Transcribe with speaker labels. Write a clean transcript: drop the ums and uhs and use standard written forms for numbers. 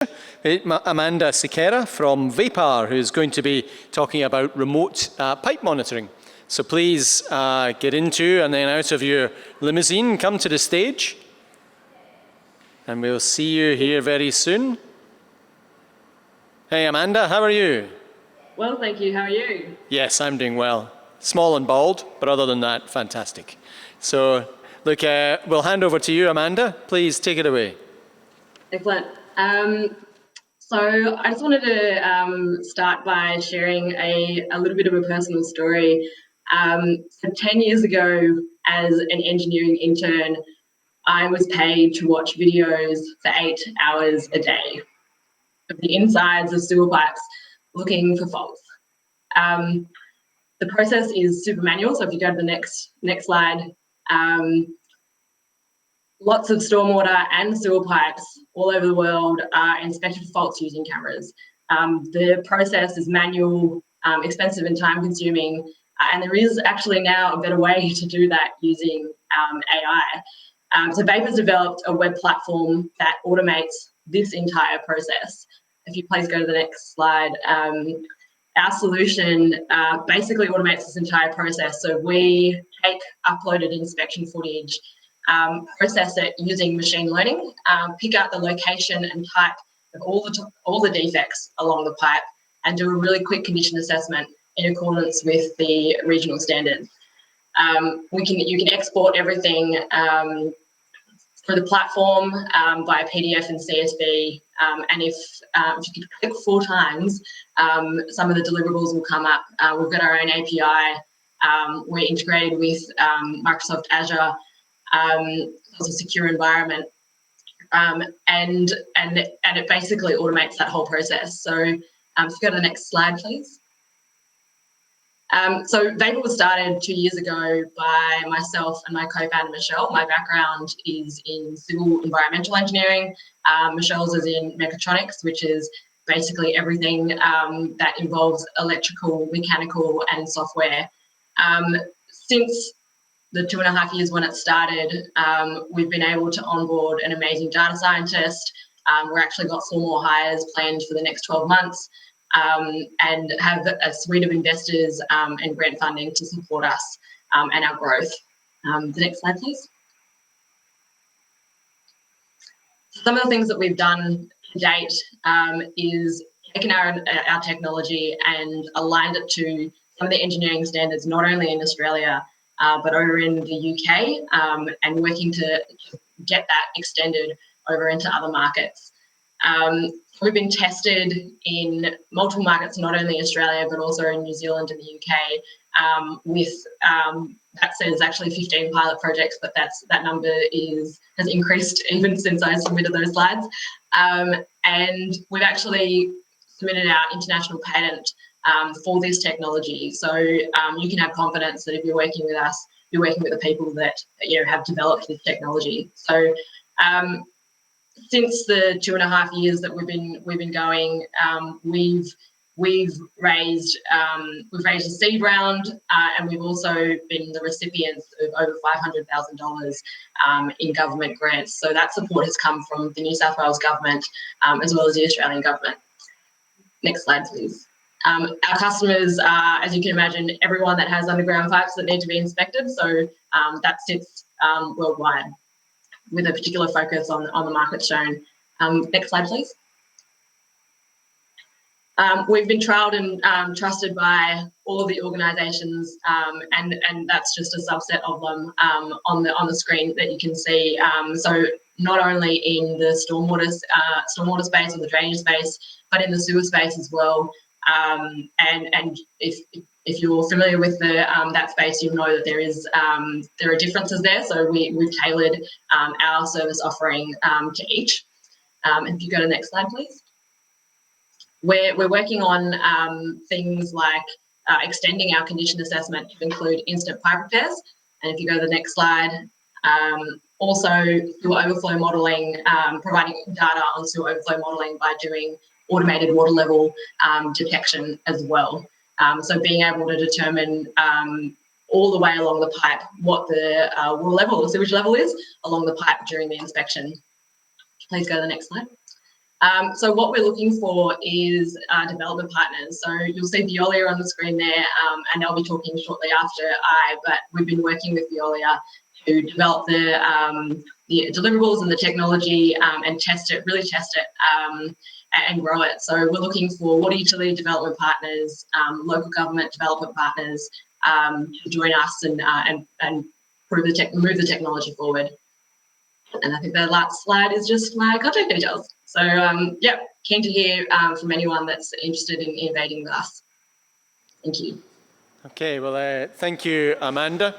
Speaker 1: Amanda Siqueira from Vapar, who's going to be talking about remote pipe monitoring. So please get into and then out of your limousine, come to the stage, and we'll see you here very soon. Hey Amanda, how are you?
Speaker 2: Well, thank you. How are you?
Speaker 1: Yes, I'm doing well. Small and bald, but other than that, fantastic. So look, we'll hand over to you, Amanda. Please take it away.
Speaker 2: Excellent. So I just wanted to start by sharing a little bit of a personal story. So 10 years ago, as an engineering intern, I was paid to watch videos for 8 hours a day of the insides of sewer pipes looking for faults. The process is super manual, so if you go to the next slide, lots of stormwater and sewer pipes all over the world are inspected for faults using cameras. The process is manual, expensive and time consuming, and there is actually now a better way to do that using AI. So Vapar's developed a web platform that automates this entire process. If you please go to the next slide, our solution basically automates this entire process. So we take uploaded inspection footage, process it using machine learning, pick out the location and type of all the defects along the pipe, and do a really quick condition assessment in accordance with the regional standards. You can export everything through the platform via PDF and CSV, and if you could click 4 times, some of the deliverables will come up. We've got our own API. We're integrated with Microsoft Azure. It's a secure environment, and it basically automates that whole process. So if you go to the next slide, please. So Vapar was started 2 years ago by myself and my co-founder Michelle. My background is in civil environmental engineering. Michelle's is in mechatronics, which is basically everything that involves electrical, mechanical, and software. Since the 2.5 years when it started, we've been able to onboard an amazing data scientist. We're actually got 4 more hires planned for the next 12 months. And have a suite of investors and grant funding to support us and our growth. The next slide, please. Some of the things that we've done to date is taken our technology and aligned it to some of the engineering standards, not only in Australia, but over in the UK, and working to get that extended over into other markets. We've been tested in multiple markets, not only Australia, but also in New Zealand and the UK, with that says actually 15 pilot projects, but that number has increased even since I submitted those slides. And we've actually submitted our international patent for this technology. So you can have confidence that if you're working with us, you're working with the people that have developed this technology. So since the 2.5 years that we've been going, we've raised a seed round, and we've also been the recipients of over $500,000 in government grants. So that support has come from the New South Wales government as well as the Australian government. Next slide, please. Our customers are, as you can imagine, everyone that has underground pipes that need to be inspected. So that sits worldwide, with a particular focus on the market shown. Next slide, please. We've been trialled and trusted by all of the organisations, and that's just a subset of them on the screen that you can see. So not only in the stormwater space or the drainage space, but in the sewer space as well. And if you're familiar with that space, you know that there are differences there. So we've tailored our service offering to each. If you go to the next slide, please. We're working on things like extending our condition assessment to include instant pipe repairs. And if you go to the next slide, also sewer overflow modelling, providing data on sewer overflow modelling by doing automated water level detection as well. So being able to determine all the way along the pipe what the water level or sewage level is along the pipe during the inspection. Please go to the next slide. So what we're looking for is development partners. So you'll see Veolia on the screen there, and they'll be talking shortly after but we've been working with Veolia to develop the deliverables and the technology and really test it and grow it. So we're looking for water utility development partners, local government development partners to join us and move the technology forward. And I think the last slide is just my contact details. So yeah, keen to hear from anyone that's interested in innovating with us. Thank you.
Speaker 1: Okay, well, thank you, Amanda.